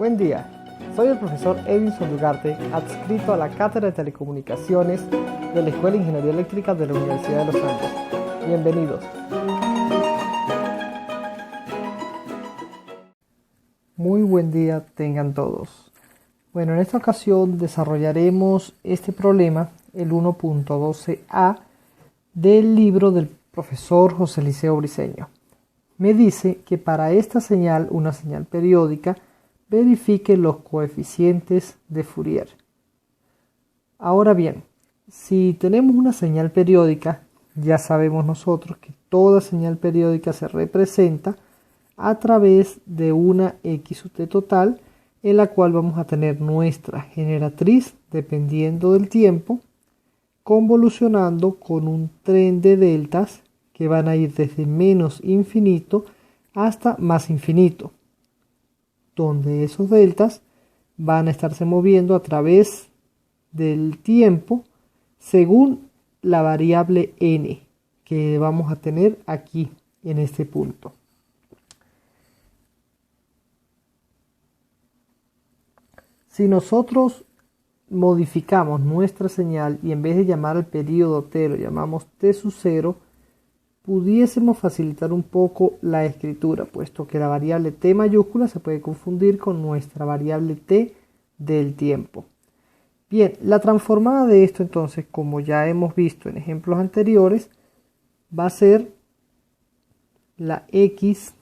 Buen día, soy el profesor Edinson Ugarte, adscrito a la Cátedra de Telecomunicaciones de la Escuela de Ingeniería Eléctrica de la Universidad de los Andes. Bienvenidos. Muy buen día tengan todos. Bueno, en esta ocasión desarrollaremos este problema, el 1.12a, del libro del profesor José Liceo Briceño. Me dice que para esta señal, una señal periódica, verifique los coeficientes de Fourier. Ahora bien, si tenemos una señal periódica, ya sabemos nosotros que toda señal periódica se representa a través de una x sub t total, en la cual vamos a tener nuestra generatriz dependiendo del tiempo, convolucionando con un tren de deltas que van a ir desde menos infinito hasta más infinito, donde esos deltas van a estarse moviendo a través del tiempo según la variable n que vamos a tener aquí en este punto. Si nosotros modificamos nuestra señal y en vez de llamar al periodo t lo llamamos t sub 0, pudiésemos facilitar un poco la escritura, puesto que la variable t mayúscula se puede confundir con nuestra variable t del tiempo. Bien, la transformada de esto entonces, como ya hemos visto en ejemplos anteriores, va a ser la x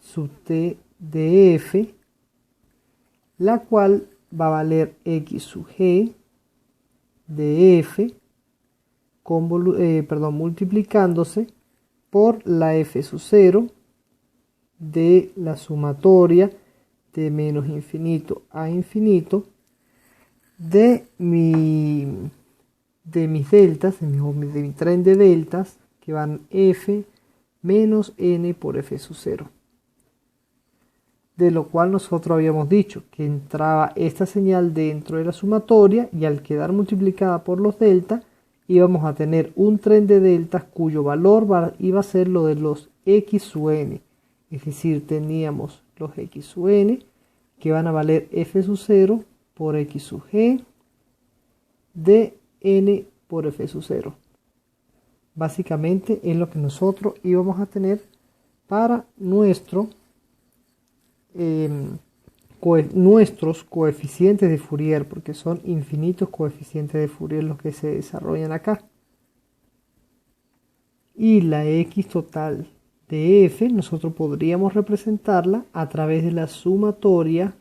sub t de f, la cual va a valer x sub g de f, multiplicándose por la f sub 0 de la sumatoria de menos infinito a infinito de mis deltas, de mi tren de deltas, que van f menos n por f sub 0. De lo cual nosotros habíamos dicho que entraba esta señal dentro de la sumatoria y al quedar multiplicada por los deltas íbamos a tener un tren de deltas cuyo valor iba a ser lo de los x sub n, es decir, teníamos los x sub n que van a valer f sub 0 por x sub g de n por f sub 0. Básicamente es lo que nosotros íbamos a tener para nuestros coeficientes de Fourier, porque son infinitos coeficientes de Fourier los que se desarrollan acá. Y la x total de f nosotros podríamos representarla a través de la sumatoria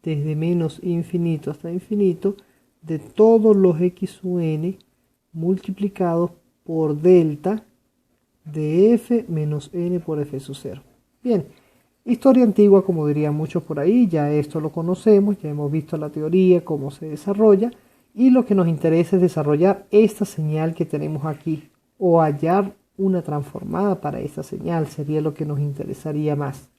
desde menos infinito hasta infinito de todos los x sub n multiplicados por delta de f menos n por f sub 0. Bien, historia antigua, como dirían muchos por ahí, ya esto lo conocemos, ya hemos visto la teoría, cómo se desarrolla, y lo que nos interesa es desarrollar esta señal que tenemos aquí, o hallar una transformada para esta señal, sería lo que nos interesaría más.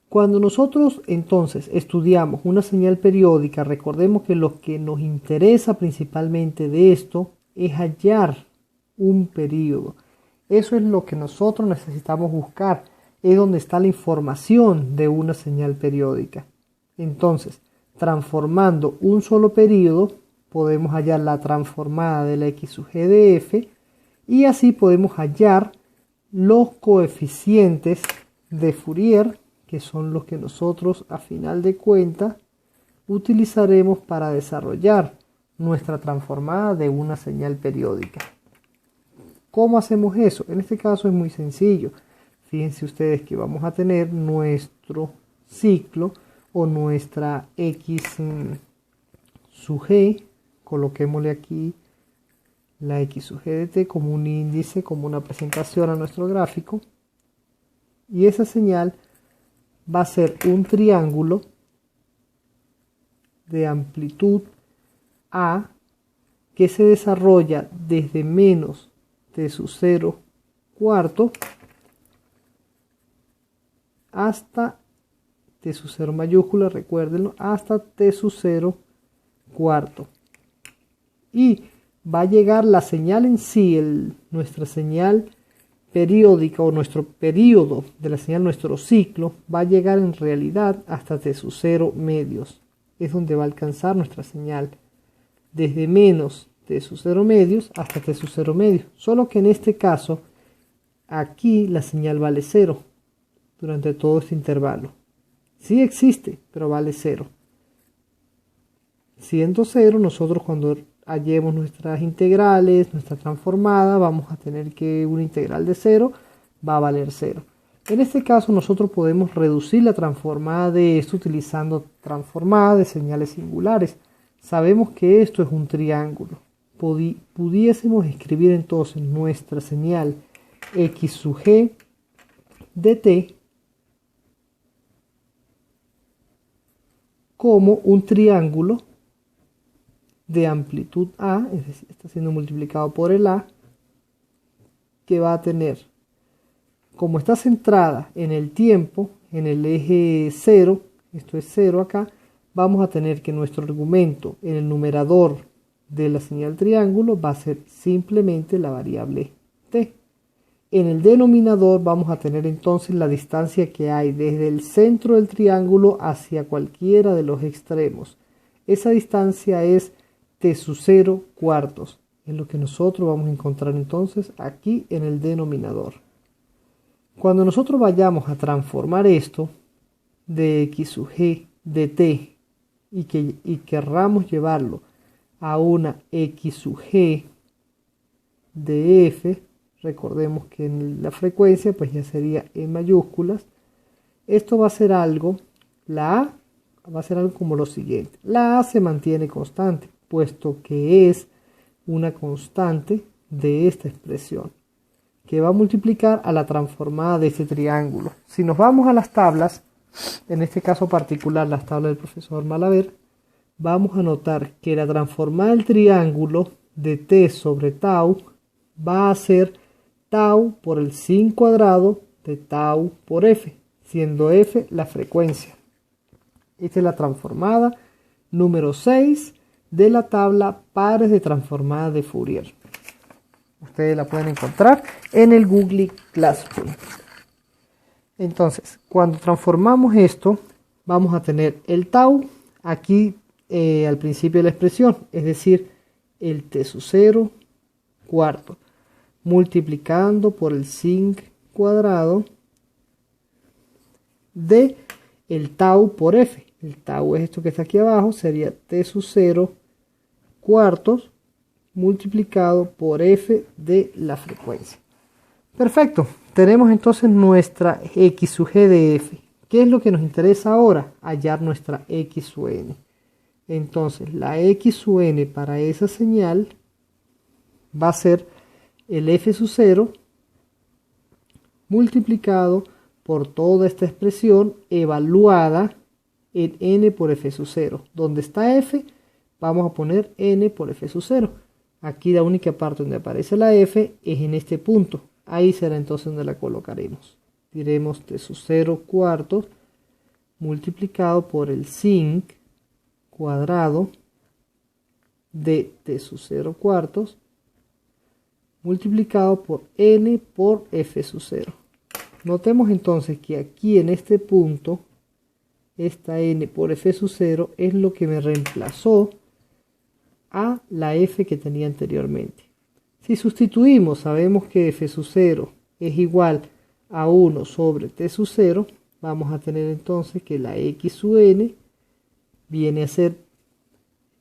Cuando nosotros entonces estudiamos una señal periódica, recordemos que lo que nos interesa principalmente de esto es hallar un periodo. Eso es lo que nosotros necesitamos buscar, es donde está la información de una señal periódica. Entonces, transformando un solo periodo, podemos hallar la transformada de la x sub g de f, y así podemos hallar los coeficientes de Fourier, que son los que nosotros a final de cuentas utilizaremos para desarrollar nuestra transformada de una señal periódica. ¿Cómo hacemos eso? En este caso es muy sencillo. Fíjense ustedes que vamos a tener nuestro ciclo o nuestra x sub g, coloquémosle aquí la x sub g de t como un índice, como una presentación a nuestro gráfico, y esa señal va a ser un triángulo de amplitud A que se desarrolla desde menos t sub 0 cuarto hasta t sub 0 mayúscula, recuérdenlo, hasta t sub 0 cuarto. Y va a llegar la señal en sí, nuestra señal periódica o nuestro periodo de la señal, nuestro ciclo, va a llegar en realidad hasta T sub 0 medios. Es donde va a alcanzar nuestra señal. Desde menos T sub 0 medios hasta T sub 0 medios. Solo que en este caso, aquí la señal vale 0 durante todo este intervalo. Sí existe, pero vale 0. Siendo 0, nosotros cuando hallemos nuestras integrales, nuestra transformada, vamos a tener que una integral de 0 va a valer 0. En este caso nosotros podemos reducir la transformada de esto utilizando transformada de señales singulares. Sabemos que esto es un triángulo. Pudiésemos escribir entonces nuestra señal x sub g de t como un triángulo de amplitud A, es decir, está siendo multiplicado por el A, que va a tener, como está centrada en el tiempo, en el eje 0, esto es 0 acá, vamos a tener que nuestro argumento en el numerador de la señal triángulo va a ser simplemente la variable t. En el denominador vamos a tener entonces la distancia que hay desde el centro del triángulo hacia cualquiera de los extremos. Esa distancia es T sub 0 cuartos. Es lo que nosotros vamos a encontrar entonces aquí en el denominador. Cuando nosotros vayamos a transformar esto de x sub g de t y querramos llevarlo a una x sub g de f, recordemos que en la frecuencia pues ya sería en mayúsculas. Esto va a ser algo, la A va a ser algo como lo siguiente. La A se mantiene constante, puesto que es una constante de esta expresión, que va a multiplicar a la transformada de este triángulo. Si nos vamos a las tablas, en este caso particular las tablas del profesor Malaver, vamos a notar que la transformada del triángulo de t sobre tau va a ser tau por el sin cuadrado de tau por f, siendo f la frecuencia. Esta es la transformada número 6 de la tabla pares de transformada de Fourier. Ustedes la pueden encontrar en el Google Classroom. Entonces, cuando transformamos esto, vamos a tener el tau aquí al principio de la expresión, es decir, el t sub 0 cuarto, multiplicando por el sin cuadrado de el tau por f. El tau es esto que está aquí abajo, sería t sub 0 cuartos multiplicado por f de la frecuencia. Perfecto, tenemos entonces nuestra x sub g de f. ¿Qué es lo que nos interesa ahora? Hallar nuestra x sub n. Entonces la x sub n para esa señal va a ser el f sub 0 multiplicado por toda esta expresión evaluada en n por f sub 0. Donde está f, vamos a poner n por f sub 0. Aquí la única parte donde aparece la f es en este punto. Ahí será entonces donde la colocaremos. Diremos t sub 0 cuartos multiplicado por el sin cuadrado de t sub 0 cuartos multiplicado por n por f sub 0. Notemos entonces que aquí en este punto, esta n por f sub 0 es lo que me reemplazó a la f que tenía anteriormente. Si sustituimos, sabemos que f sub 0 es igual a 1 sobre t sub 0, vamos a tener entonces que la x sub n viene a ser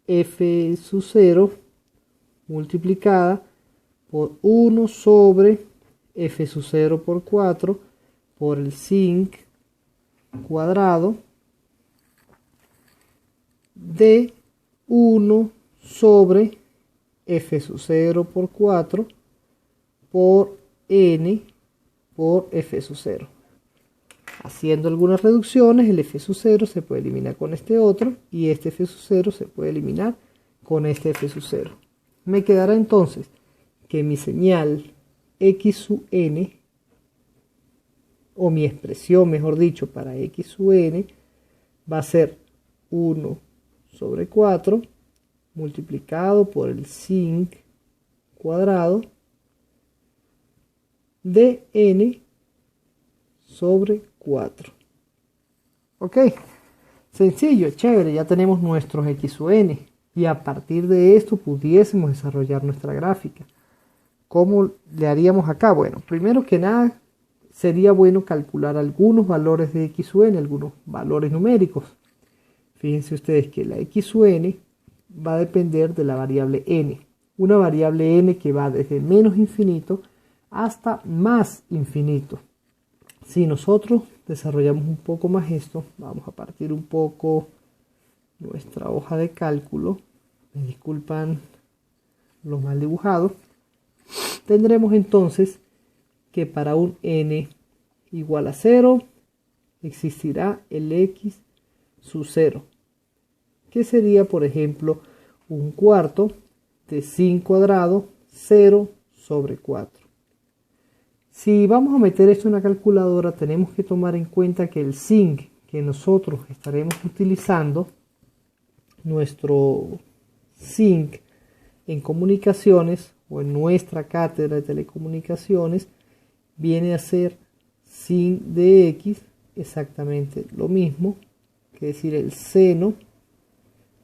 f sub 0 multiplicada por 1 sobre f sub 0 por 4 por el sin cuadrado de 1 sobre f sub 0 por 4 por n por f sub 0. Haciendo algunas reducciones, el f sub 0 se puede eliminar con este otro y este f sub 0 se puede eliminar con este f sub 0. Me quedará entonces que mi señal x sub n, o mi expresión mejor dicho para x sub n, va a ser 1 sobre 4 multiplicado por el sin cuadrado de n sobre 4. Ok, sencillo, chévere, ya tenemos nuestros x sub n y a partir de esto pudiésemos desarrollar nuestra gráfica. ¿Cómo le haríamos acá? Bueno, primero que nada sería bueno calcular algunos valores de x sub n, algunos valores numéricos. Fíjense ustedes que la x sub n va a depender de la variable n, una variable n que va desde menos infinito hasta más infinito. Si nosotros desarrollamos un poco más esto, vamos a partir un poco nuestra hoja de cálculo, me disculpan lo mal dibujado, tendremos entonces que para un n igual a 0 existirá el x sub 0, que sería por ejemplo un cuarto de sin cuadrado 0 sobre 4. Si vamos a meter esto en la calculadora, tenemos que tomar en cuenta que el sin que nosotros estaremos utilizando, nuestro sin en comunicaciones o en nuestra cátedra de telecomunicaciones, viene a ser sin de x exactamente lo mismo, que decir el seno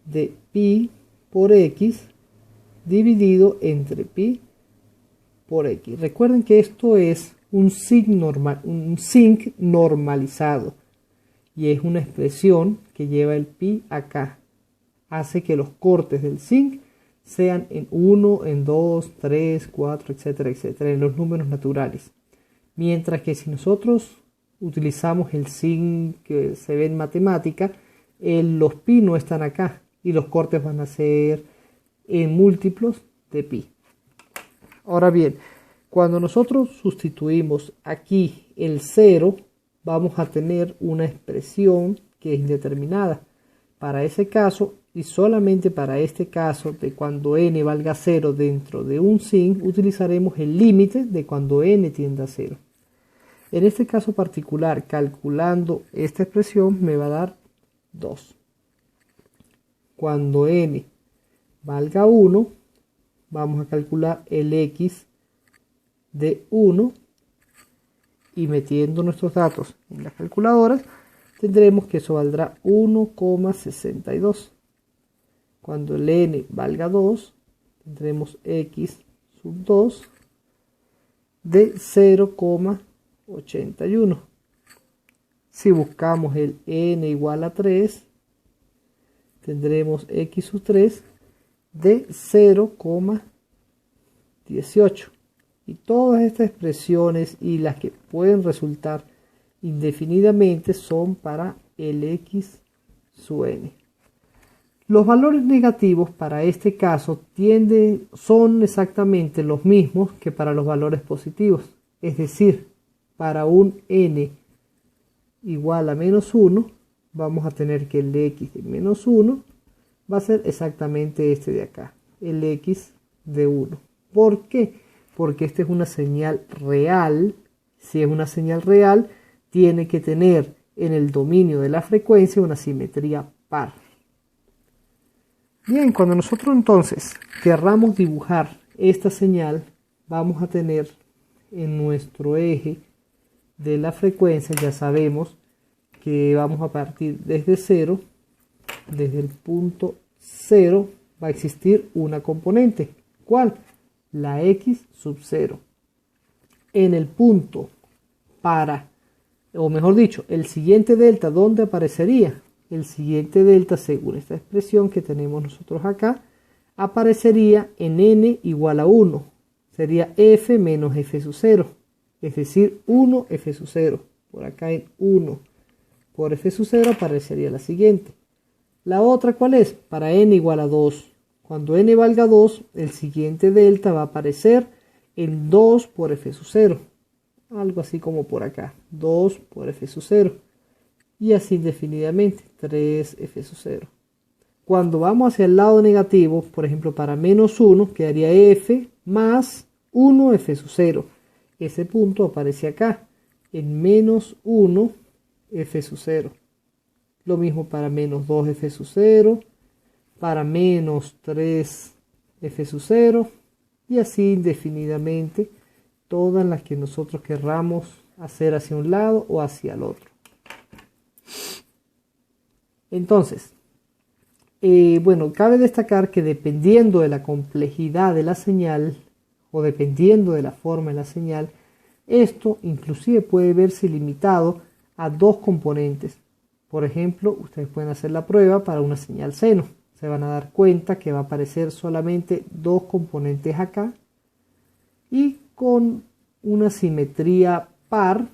de pi por x dividido entre pi por x. Recuerden que esto es un sin normalizado y es una expresión que lleva el pi acá. Hace que los cortes del sin sean en 1, en 2, 3, 4, etcétera, etcétera, en los números naturales. Mientras que si nosotros utilizamos el sin que se ve en matemática, los pi no están acá y los cortes van a ser en múltiplos de pi. Ahora bien, cuando nosotros sustituimos aquí el 0, vamos a tener una expresión que es indeterminada. Para ese caso, y solamente para este caso de cuando n valga 0 dentro de un sin, utilizaremos el límite de cuando n tienda a 0. En este caso particular, calculando esta expresión, me va a dar 2. Cuando n valga 1, vamos a calcular el x de 1 y metiendo nuestros datos en las calculadoras, tendremos que eso valdrá 1,62. Cuando el n valga 2, tendremos x sub 2 de 0,81. Si buscamos el n igual a 3, tendremos x sub 3 de 0,18. Y todas estas expresiones y las que pueden resultar indefinidamente son para el x sub n. Los valores negativos para este caso son exactamente los mismos que para los valores positivos. Es decir, para un n igual a menos 1, vamos a tener que el x de menos 1 va a ser exactamente este de acá, el x de 1. ¿Por qué? Porque esta es una señal real. Si es una señal real, tiene que tener en el dominio de la frecuencia una simetría par. Bien, cuando nosotros entonces querramos dibujar esta señal, vamos a tener en nuestro eje de la frecuencia, ya sabemos que vamos a partir desde 0, desde el punto 0 va a existir una componente. ¿Cuál? La x sub 0. En el punto o mejor dicho, el siguiente delta, ¿dónde aparecería? El siguiente delta, según esta expresión que tenemos nosotros acá, aparecería en n igual a 1. Sería f menos f sub 0. Es decir, 1 f sub 0. Por acá en 1 por f sub 0 aparecería la siguiente. La otra, ¿cuál es? Para n igual a 2. Cuando n valga 2, el siguiente delta va a aparecer en 2 por f sub 0. Algo así como por acá. 2 por f sub 0. Y así indefinidamente. 3f sub 0. Cuando vamos hacia el lado negativo, por ejemplo para menos 1, quedaría f más 1f sub 0. Ese punto aparece acá. En menos 1 f sub 0. Lo mismo para menos 2f sub 0. Para menos 3f sub 0 y así indefinidamente todas las que nosotros querramos hacer hacia un lado o hacia el otro. Entonces, bueno, cabe destacar que dependiendo de la complejidad de la señal o dependiendo de la forma de la señal, esto inclusive puede verse limitado a dos componentes. Por ejemplo, ustedes pueden hacer la prueba para una señal seno. Se van a dar cuenta que va a aparecer solamente dos componentes acá y con una simetría par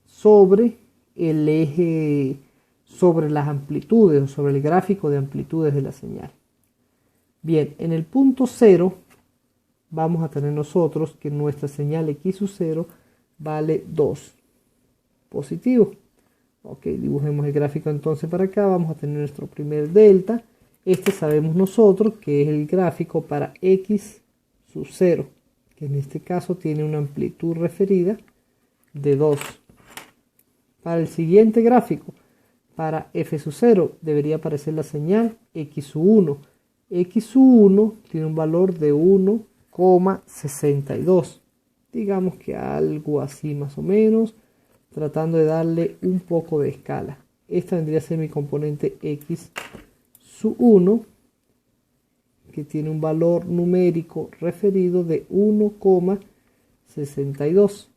sobre el eje, sobre las amplitudes o sobre el gráfico de amplitudes de la señal. Bien, en el punto 0 vamos a tener nosotros que nuestra señal x sub 0 vale 2 positivo. Ok, dibujemos el gráfico entonces para acá. Vamos a tener nuestro primer delta. Este sabemos nosotros que es el gráfico para x sub 0, que en este caso tiene una amplitud referida de 2. Para el siguiente gráfico, para f sub 0, debería aparecer la señal x sub 1. X sub 1 tiene un valor de 1,62. Digamos que algo así más o menos, tratando de darle un poco de escala. Esta vendría a ser mi componente x sub 1, que tiene un valor numérico referido de 1,62.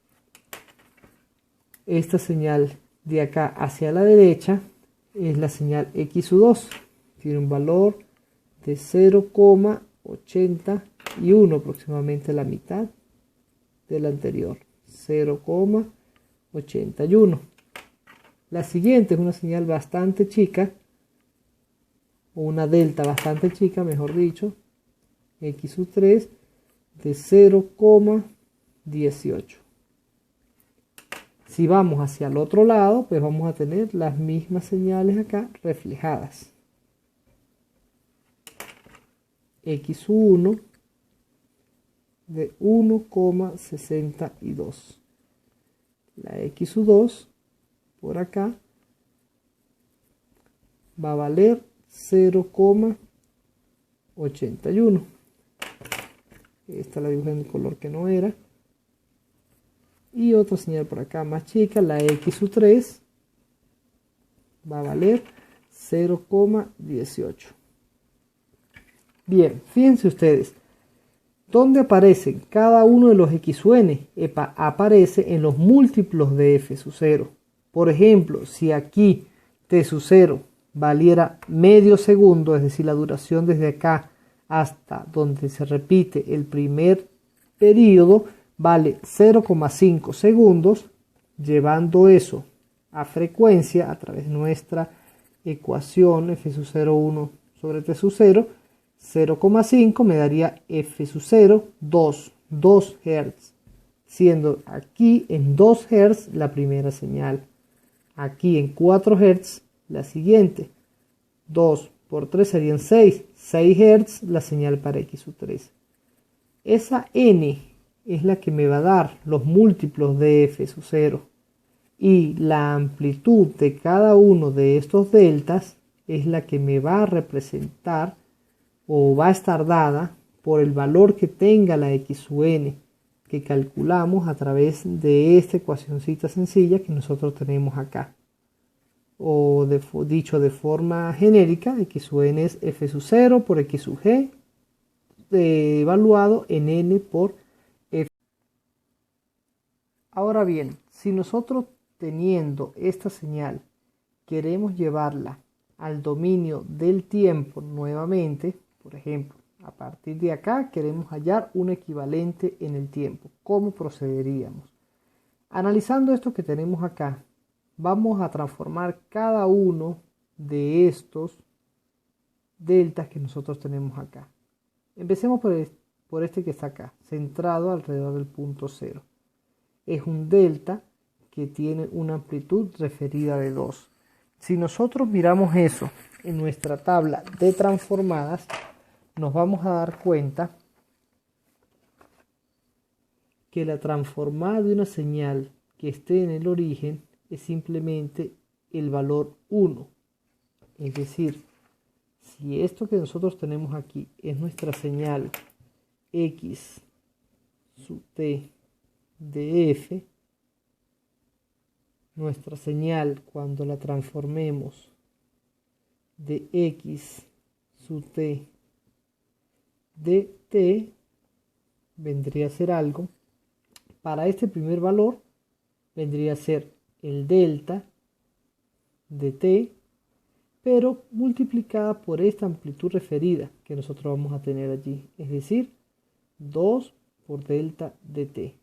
Esta señal de acá hacia la derecha es la señal x sub 2. Tiene un valor de 0,81, aproximadamente la mitad del anterior. 0,81. La siguiente es una señal bastante chica, o una delta bastante chica, mejor dicho, x sub 3, de 0,18. Si vamos hacia el otro lado, pues vamos a tener las mismas señales acá reflejadas. X sub 1 de 1,62. La x sub 2 por acá va a valer 0,81. Esta la dibujé en el color que no era. Y otra señal por acá más chica, la x sub 3 va a valer 0,18. Bien, fíjense ustedes, ¿dónde aparecen cada uno de los x sub n? Aparece en los múltiplos de f sub 0. Por ejemplo, si aquí t sub 0 valiera medio segundo, es decir, la duración desde acá hasta donde se repite el primer periodo, vale 0,5 segundos, llevando eso a frecuencia a través de nuestra ecuación f sub 0, 1 sobre t sub 0, 0,5 me daría f sub 0, 2 Hz, siendo aquí en 2 Hz la primera señal, aquí en 4 Hz la siguiente, 2 por 3 serían 6 Hz la señal para x sub 3. Esa n es la que me va a dar los múltiplos de f sub 0 y la amplitud de cada uno de estos deltas es la que me va a representar o va a estar dada por el valor que tenga la x sub n, que calculamos a través de esta ecuacioncita sencilla que nosotros tenemos acá, o dicho de forma genérica, x sub n es f sub 0 por x sub g evaluado en n por f. Ahora bien, si nosotros teniendo esta señal queremos llevarla al dominio del tiempo nuevamente, por ejemplo, a partir de acá queremos hallar un equivalente en el tiempo. ¿Cómo procederíamos? Analizando esto que tenemos acá, vamos a transformar cada uno de estos deltas que nosotros tenemos acá. Empecemos por este que está acá, centrado alrededor del punto 0. Es un delta que tiene una amplitud referida de 2. Si nosotros miramos eso en nuestra tabla de transformadas, nos vamos a dar cuenta que la transformada de una señal que esté en el origen es simplemente el valor 1. Es decir, si esto que nosotros tenemos aquí es nuestra señal x sub t de f, nuestra señal cuando la transformemos de x sub t de t vendría a ser algo. Para este primer valor vendría a ser el delta de t, pero multiplicada por esta amplitud referida que nosotros vamos a tener allí, es decir, 2 por delta de t.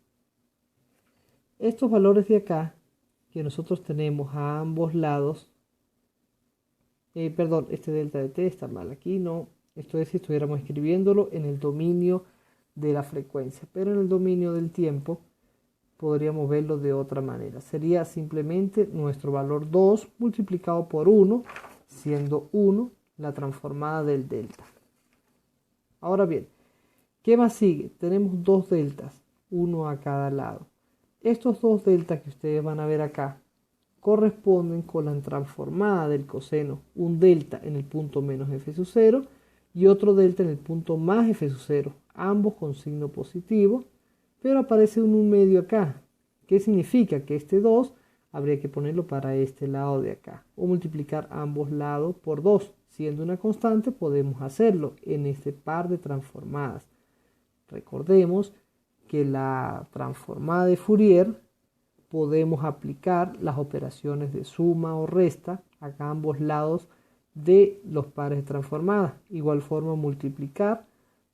Estos valores de acá que nosotros tenemos a ambos lados, perdón, este delta de t está mal aquí, no, esto es si estuviéramos escribiéndolo en el dominio de la frecuencia, pero en el dominio del tiempo podríamos verlo de otra manera. Sería simplemente nuestro valor 2 multiplicado por 1, siendo 1 la transformada del delta. Ahora bien, ¿qué más sigue? Tenemos dos deltas, uno a cada lado. Estos dos deltas que ustedes van a ver acá corresponden con la transformada del coseno. Un delta en el punto menos f sub 0 y otro delta en el punto más f sub 0, ambos con signo positivo, pero aparece un medio acá. ¿Qué significa? Que este 2 habría que ponerlo para este lado de acá, o multiplicar ambos lados por 2. Siendo una constante, podemos hacerlo en este par de transformadas. Recordemos que la transformada de Fourier podemos aplicar las operaciones de suma o resta a ambos lados de los pares de transformadas. Igual forma, multiplicar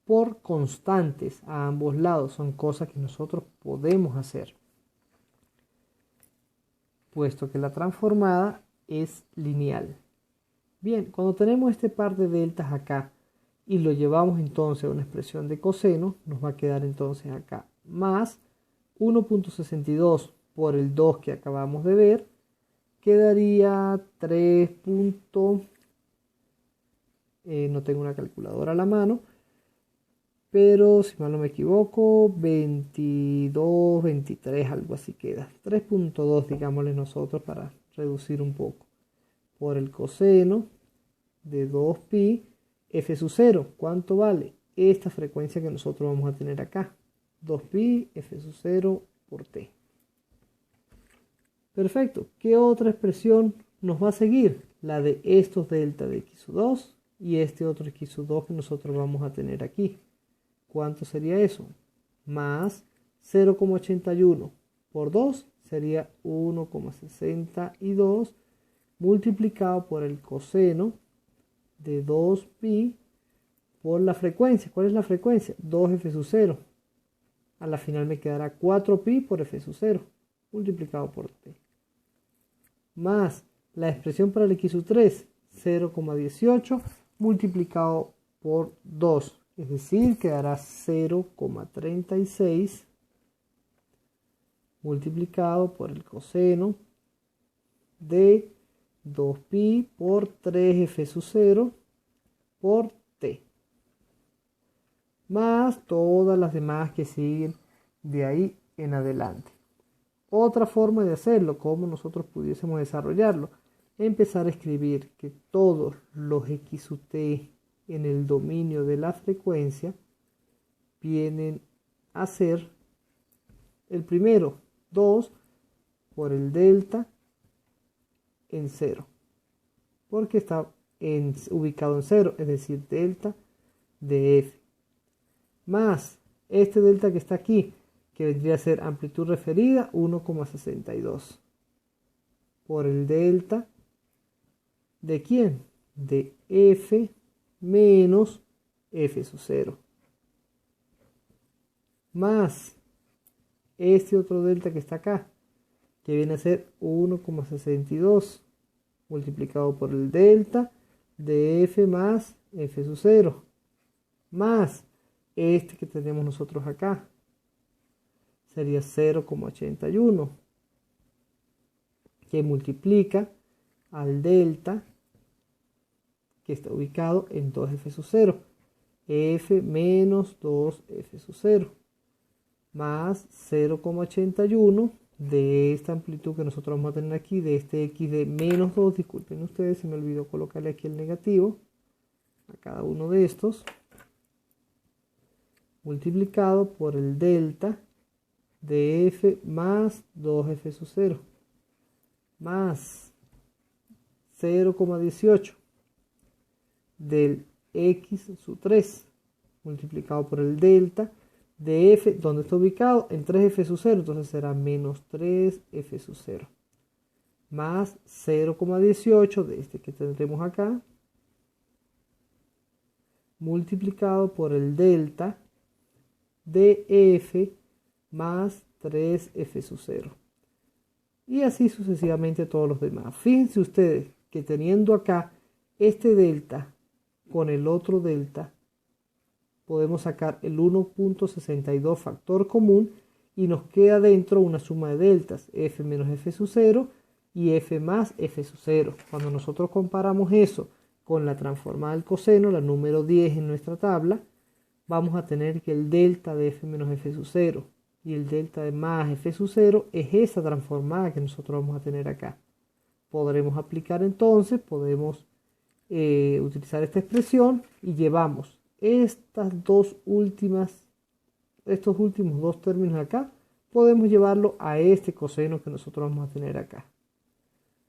por constantes a ambos lados. Son cosas que nosotros podemos hacer, puesto que la transformada es lineal. Bien, cuando tenemos este par de deltas acá y lo llevamos entonces a una expresión de coseno, nos va a quedar entonces acá más 1.62 por el 2 que acabamos de ver, quedaría 3. No tengo una calculadora a la mano, pero si mal no me equivoco, 22, 23, algo así queda. 3.2, digámosle nosotros, para reducir un poco, por el coseno de 2pi f sub 0. ¿Cuánto vale? Esta frecuencia que nosotros vamos a tener acá, 2pi f sub 0 por t. Perfecto. ¿Qué otra expresión nos va a seguir? La de estos delta de x sub 2 y este otro x sub 2 que nosotros vamos a tener aquí. ¿Cuánto sería eso? Más 0,81 por 2 sería 1,62 multiplicado por el coseno de 2pi por la frecuencia. ¿Cuál es la frecuencia? 2f sub 0. A la final me quedará 4pi por f sub 0 multiplicado por t. Más la expresión para el x sub 3, 0,18 multiplicado por 2. Es decir, quedará 0,36 multiplicado por el coseno de 2pi por 3f sub 0 por t. Más todas las demás que siguen de ahí en adelante. Otra forma de hacerlo, como nosotros pudiésemos desarrollarlo, empezar a escribir que todos los x sub t en el dominio de la frecuencia vienen a ser el primero 2 por el delta en 0, porque está ubicado en 0, es decir, delta de f, más este delta que está aquí, que vendría a ser amplitud referida 1,62 por el delta de ¿quién? De f menos f sub 0, más este otro delta que está acá, que viene a ser 1,62 multiplicado por el delta de f más f sub 0, más este que tenemos nosotros acá, sería 0,81, que multiplica al delta que está ubicado en 2f sub 0, f menos 2f sub 0, más 0,81 de esta amplitud que nosotros vamos a tener aquí, de este x de menos 2, disculpen ustedes, se me olvidó colocarle aquí el negativo a cada uno de estos, multiplicado por el delta de f más 2f sub 0 más 0,18 del x sub 3 multiplicado por el delta de f, donde está ubicado en 3f sub 0, entonces será menos 3f sub 0 más 0,18 de este que tendremos acá multiplicado por el delta de f más 3f sub 0 y así sucesivamente todos los demás. Fíjense ustedes que teniendo acá este delta con el otro delta podemos sacar el 1.62 factor común y nos queda dentro una suma de deltas, f menos f sub 0 y f más f sub 0. Cuando nosotros comparamos eso con la transformada del coseno, la número 10 en nuestra tabla, vamos a tener que el delta de f menos f sub 0 y el delta de más f sub 0 es esa transformada que nosotros vamos a tener acá. Podremos aplicar entonces, podemos utilizar esta expresión y llevamos estos últimos dos términos acá, podemos llevarlo a este coseno que nosotros vamos a tener acá.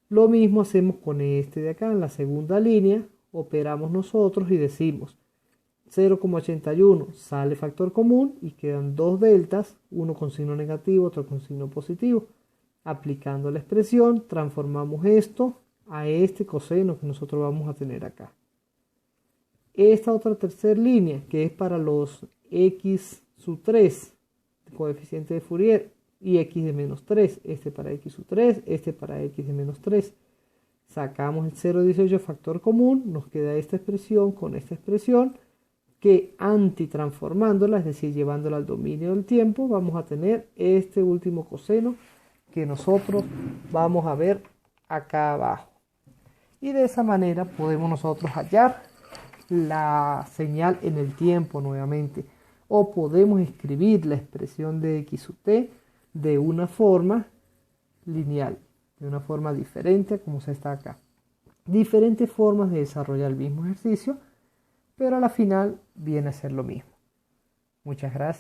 Lo mismo hacemos con este de acá, en la segunda línea, operamos nosotros y decimos 0,81 sale factor común y quedan dos deltas, uno con signo negativo, otro con signo positivo. Aplicando la expresión, transformamos esto a este coseno que nosotros vamos a tener acá. Esta otra tercera línea, que es para los x sub 3, coeficiente de Fourier, y x de menos 3, este para x sub 3, este para x de menos 3. Sacamos el 0,18 factor común, nos queda esta expresión con esta expresión, que antitransformándola, es decir, llevándola al dominio del tiempo, vamos a tener este último coseno que nosotros vamos a ver acá abajo. Y de esa manera podemos nosotros hallar la señal en el tiempo nuevamente, o podemos escribir la expresión de x sub t de una forma lineal, de una forma diferente como se está acá. Diferentes formas de desarrollar el mismo ejercicio, pero a la final viene a ser lo mismo. Muchas gracias.